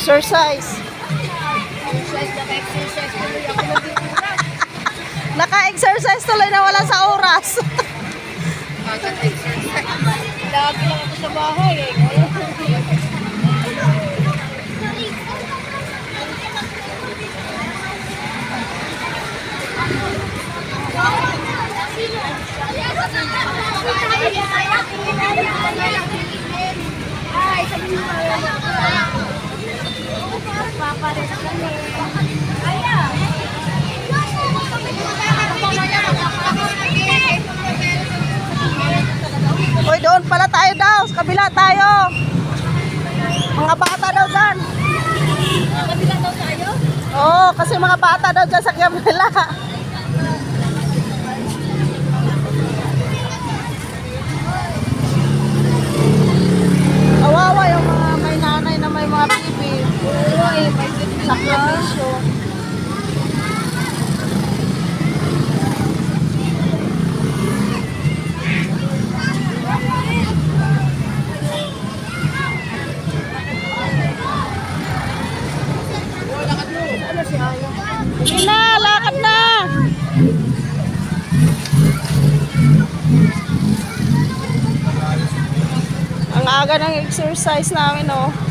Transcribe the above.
Exercise. Naka-exercise tuloy na wala sa oras. Lagi lang ako sa bahay eh. Ay, sabi mo papares kami. Uy, doon pala tayo daw. Sa kabila tayo. Mga bata daw dyan. Kabila daw tayo? Oo, kasi mga bata daw dyan sa kabila. Awawa yung mga may nanay na may mga baby. Oo eh, may Sakripisyo. Sige na, lakad na. Ang aga ng exercise namin, oh.